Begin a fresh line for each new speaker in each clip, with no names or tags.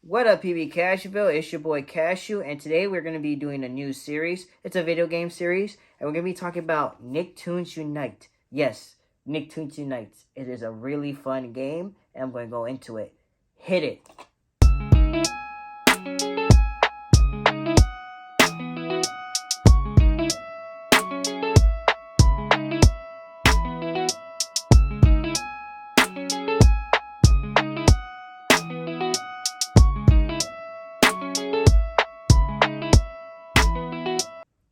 What up, PB Cashville? It's your boy Cashew, and today we're going to be doing a new series. It's a video game series, and we're going to be talking about Nicktoons Unite. Yes, Nicktoons Unite. It is a really fun game, and I'm going to go into it. Hit it.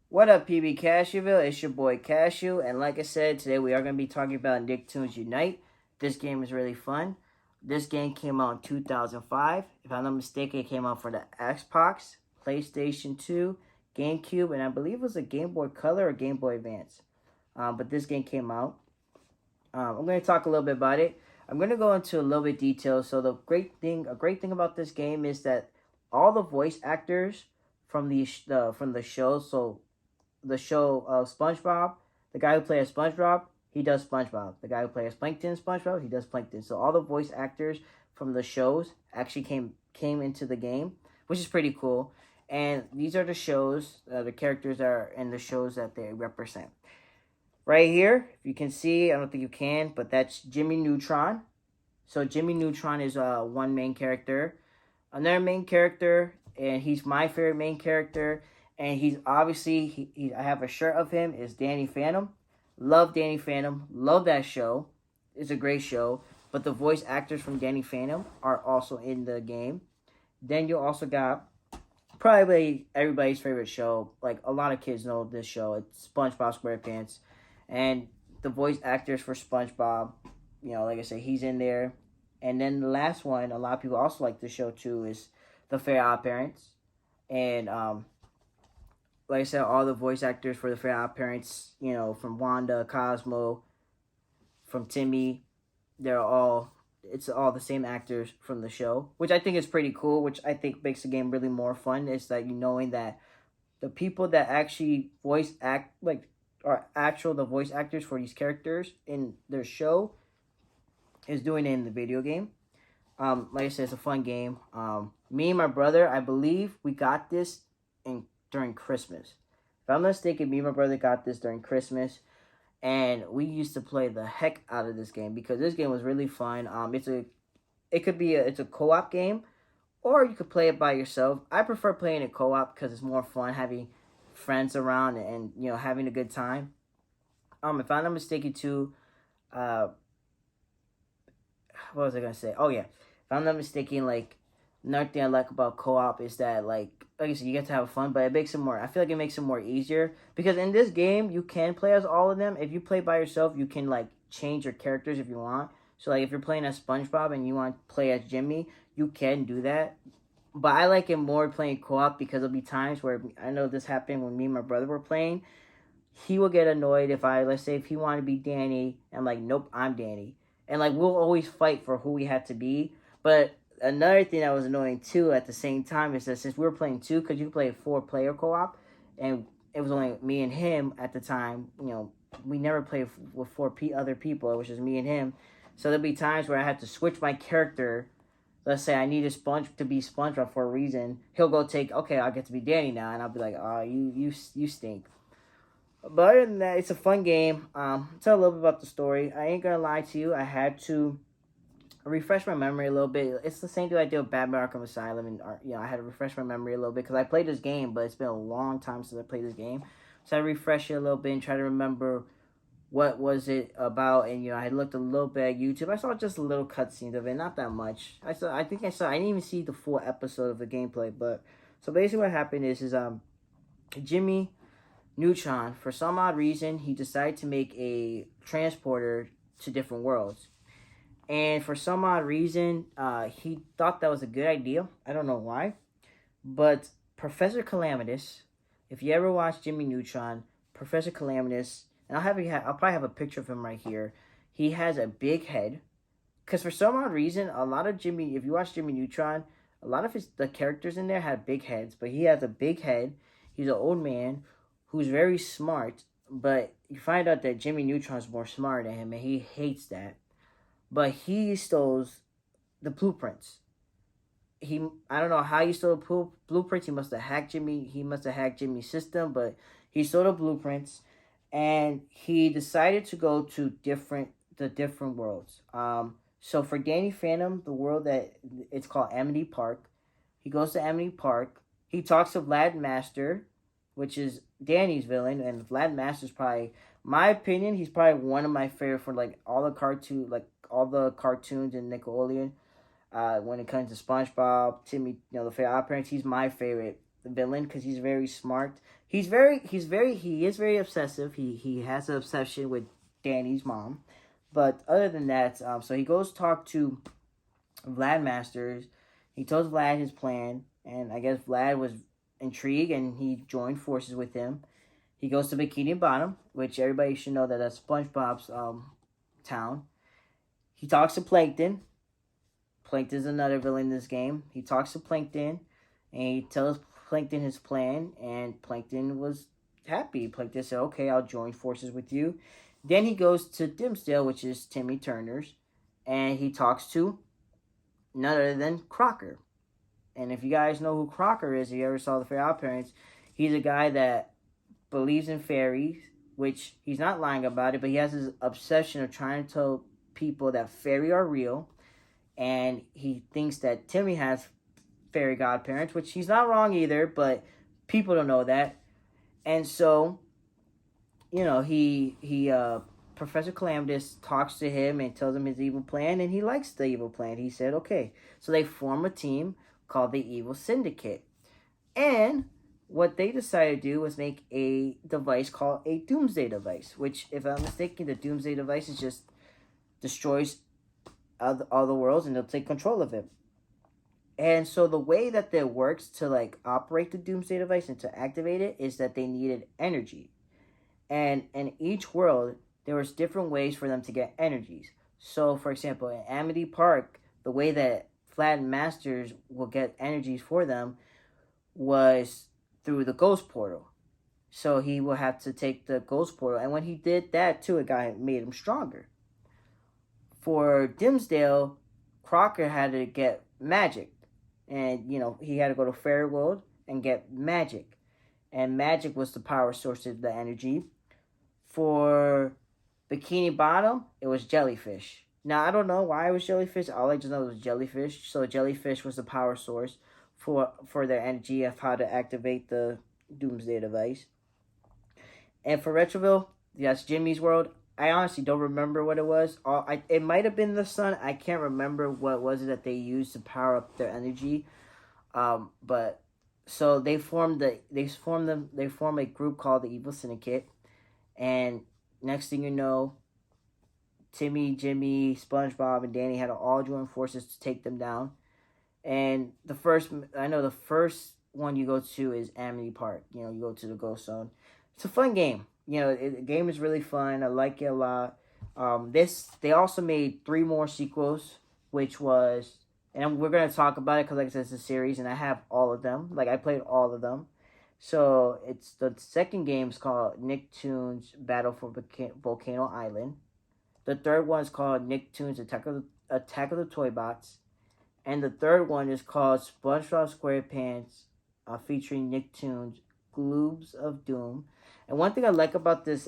What up, PB Cashewville? It's your boy Cashew, and like I said, today we are going to be talking about Nicktoons Unite. This game is really fun. This game came out in 2005. If I'm not mistaken, it came out for the Xbox, PlayStation 2, GameCube, and I believe it was a Game Boy Color or Game Boy Advance. But this game came out. I'm going to talk a little bit about it. I'm going to go into a little bit detail. So a great thing about this game is that all the voice actors from the show, so the show of SpongeBob, the guy who plays SpongeBob, he does SpongeBob. The guy who plays Plankton SpongeBob, he does Plankton. So all the voice actors from the shows actually came into the game, which is pretty cool. And these are the shows, the characters are in the shows that they represent. Right here, if you can see, I don't think you can, but that's Jimmy Neutron. So Jimmy Neutron is one main character. Another main character, and he's my favorite main character, and he's obviously, I have a shirt of him, is Danny Phantom. Love Danny Phantom. Love that show. It's a great show. But the voice actors from Danny Phantom are also in the game. Then you also got probably everybody's favorite show. Like, a lot of kids know this show. It's SpongeBob SquarePants. And the voice actors for SpongeBob, like I said, he's in there. And then the last one, a lot of people also like the show too, is the Fair Odd Parents. And like I said, all the voice actors for the Fair Odd Parents, from Wanda, Cosmo, from Timmy, it's all the same actors from the show, which I think is pretty cool, which I think makes the game really more fun. Is that knowing that the people that actually voice act, are the voice actors for these characters in their show is doing it in the video game. Like I said, it's a fun game. Me and my brother, I believe we got this during Christmas. If I'm not mistaken, me and my brother got this during Christmas, and we used to play the heck out of this game because this game was really fun. It's a co-op game, or you could play it by yourself. I prefer playing it co-op because it's more fun having friends around and having a good time. If I'm not mistaken too, what was I gonna say? Oh yeah, if I'm not mistaken, another thing I like about co-op is that like I said, you get to have fun, but it makes it more. I feel like it makes it more easier because in this game you can play as all of them. If you play by yourself, you can change your characters if you want. So if you're playing as SpongeBob and you want to play as Jimmy, you can do that. But I like it more playing co-op because there'll be times where I know this happened when me and my brother were playing. He will get annoyed let's say if he wanted to be Danny, and nope, I'm Danny. And we'll always fight for who we had to be. But another thing that was annoying too at the same time is that since we were playing two, because you play a 4-player co-op, and it was only me and him at the time, we never played with other people. It was just me and him. So there'll be times where I had to switch my character. Let's say I need a sponge to be SpongeBob for a reason. He'll go okay, I'll get to be Danny now, and I'll be like, oh, you stink. But other than that, it's a fun game. Tell a little bit about the story. I ain't gonna lie to you. I had to refresh my memory a little bit. It's the same thing I did with Batman Arkham Asylum, and I had to refresh my memory a little bit because I played this game, but it's been a long time since I played this game. So I refreshed it a little bit and try to remember what was it about. And I had looked a little bit at YouTube. I saw just a little cutscenes of it, not that much. I didn't even see the full episode of the gameplay. But so basically, what happened is Jimmy Neutron, for some odd reason, he decided to make a transporter to different worlds. And for some odd reason, he thought that was a good idea. I don't know why. But Professor Calamitous, if you ever watch Jimmy Neutron, Professor Calamitous, and I'll probably have a picture of him right here. He has a big head. Because for some odd reason, if you watch Jimmy Neutron, a lot of the characters in there have big heads. But he has a big head. He's an old man who's very smart. But you find out that Jimmy Neutron's more smart than him, and he hates that. But he stole the blueprints. I don't know how he stole the blueprints. He must have hacked Jimmy. He must have hacked Jimmy's system, but he stole the blueprints, and he decided to go to different worlds. So for Danny Phantom, the world that it's called Amity Park, he goes to Amity Park. He talks to Vlad Master, which is Danny's villain, and Vlad Master's probably, my opinion, he's probably one of my favorite for like all the cartoons in Nickelodeon. When it comes to SpongeBob, Timmy, the favorite parents, he's my favorite villain because he's very smart. He is very obsessive. He has an obsession with Danny's mom, but other than that, so he goes talk to Vlad Masters. He tells Vlad his plan, and I guess Vlad was intrigued and he joined forces with him. He goes to Bikini Bottom, which everybody should know that that's SpongeBob's town. He talks to Plankton. Plankton's another villain in this game. He talks to Plankton, and he tells Plankton his plan, and Plankton was happy. Plankton said, okay, I'll join forces with you. Then he goes to Dimsdale, which is Timmy Turner's, and he talks to none other than Crocker. And if you guys know who Crocker is, if you ever saw the Fair Odd Parents, he's a guy that believes in fairies, which he's not lying about it, but he has this obsession of trying to tell people that fairies are real. And he thinks that Timmy has fairy godparents, which he's not wrong either, but people don't know that. And so, he Professor Calamitous talks to him and tells him his evil plan, and he likes the evil plan. He said, okay. So they form a team called the Evil Syndicate. And what they decided to do was make a device called a Doomsday device, which, if I'm mistaken, the Doomsday device is just destroys all the worlds, and they'll take control of it. And so the way that it works to like operate the Doomsday device and to activate it is that they needed energy. And in each world, there was different ways for them to get energies. So, for example, in Amity Park, the way that Vlad Masters will get energies for them was through the Ghost Portal. So he will have to take the Ghost Portal, and when he did that too, it made him stronger. For Dimsdale, Crocker had to get magic. And, he had to go to Fairy World and get magic. And magic was the power source of the energy. For Bikini Bottom, it was jellyfish. Now, I don't know why it was jellyfish. All I just know it was jellyfish. So jellyfish was the power source for their energy of how to activate the Doomsday device. And for Retroville, that's Jimmy's world. I honestly don't remember what it was. It might have been the sun. I can't remember what was it that they used to power up their energy. But so they form a group called the Evil Syndicate, and next thing you know, Timmy, Jimmy, SpongeBob, and Danny had to all join forces to take them down. And the first one you go to is Amity Park. You go to the Ghost Zone. It's a fun game. The game is really fun. I like it a lot. They also made 3 more sequels, which was, and we're gonna talk about it because, like I said, it's a series, and I have all of them. Like, I played all of them. So it's the second game is called Nicktoons Battle for Volcano Island. The third one is called Nicktoons Attack of the Toy Bots, and the third one is called SpongeBob SquarePants, featuring Nicktoons Globes of Doom. And one thing I like about this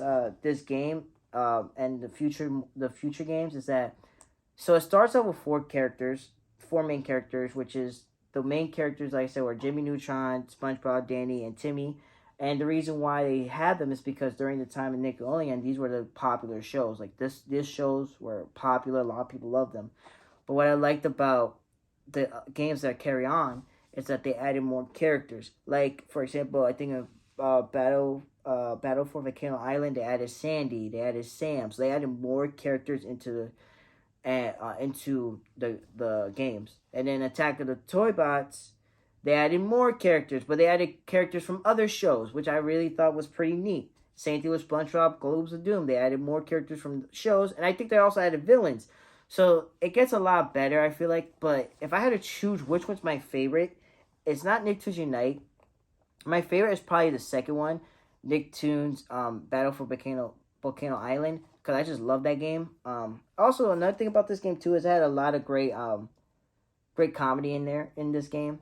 game and the future games is that, so it starts out with 4 main characters, which is the main characters, like I said, were Jimmy Neutron, SpongeBob, Danny, and Timmy. And the reason why they had them is because during the time of Nickelodeon, these were the popular shows. Like these shows were popular. A lot of people loved them. But what I liked about the games that carry on is that they added more characters. Like, for example, I think of Battle for Volcano Island, they added Sandy, they added Sam. So they added more characters into the games. And then Attack of the Toy Bots, they added more characters, but they added characters from other shows, which I really thought was pretty neat. Same thing with SpongeBob Globes of Doom. They added more characters from shows, and I think they also added villains. So it gets a lot better, I feel like. But if I had to choose which one's my favorite, it's not Nicktoons Unite. My favorite is probably the second one, Nicktoons Battle for Volcano Island, because I just love that game. Also, another thing about this game too is it had a lot of great great comedy in there in this game.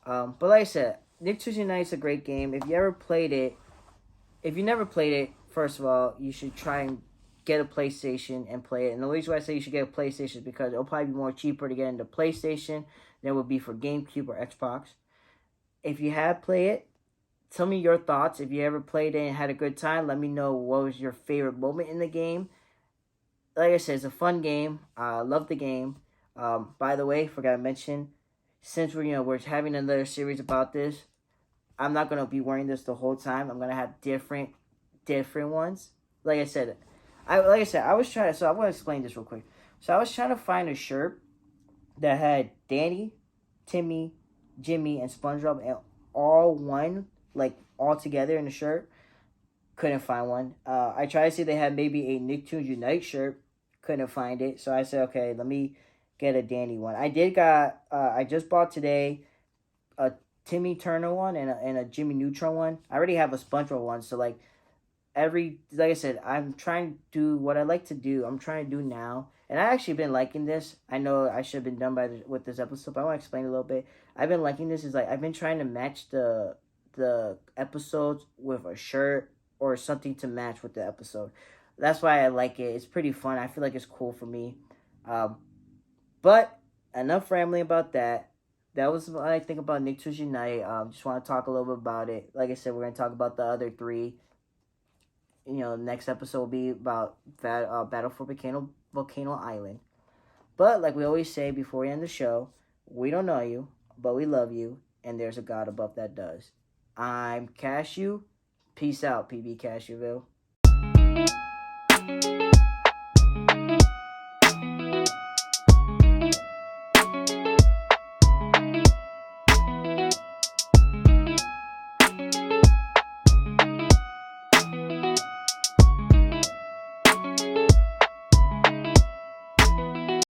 But like I said, Nicktoons Unite is a great game. If you ever played it, if you never played it, first of all, you should try and get a PlayStation and play it. And the reason why I say you should get a PlayStation is because it'll probably be more cheaper to get into PlayStation than it would be for GameCube or Xbox. If you have played it, tell me your thoughts. If you ever played it and had a good time, let me know what was your favorite moment in the game. Like I said, it's a fun game. I love the game. By the way, forgot to mention, since we're having another series about this, I'm not gonna be wearing this the whole time. I'm gonna have different ones. Like I said, I was trying to. So I want to explain this real quick. So I was trying to find a shirt that had Danny, Timmy, Jimmy, and SpongeBob and all one, like all together in the shirt. Couldn't find one. I tried to see if they had maybe a Nicktoons Unite shirt. Couldn't find it. So I said, okay, let me get a Danny one. I just bought today a Timmy Turner one and a Jimmy Neutron one. I already have a SpongeBob one. So like I said, I'm trying to do what I like to do. I'm trying to do now. And I actually been liking this. I know I should have been done with this episode, but I want to explain a little bit. I've been liking this. Is like I've been trying to match the episodes with a shirt or something to match with the episode. That's why I like it. It's pretty fun. I feel like it's cool for me. But enough rambling about that. That was what I think about Nicktoons Unite. Just want to talk a little bit about it. Like I said, we're going to talk about the other three. Next episode will be about Battle for Volcano Island. But like we always say before we end the show, we don't know you, but we love you, and there's a God above that does. I'm Cashew. Peace out, PB Cashewville.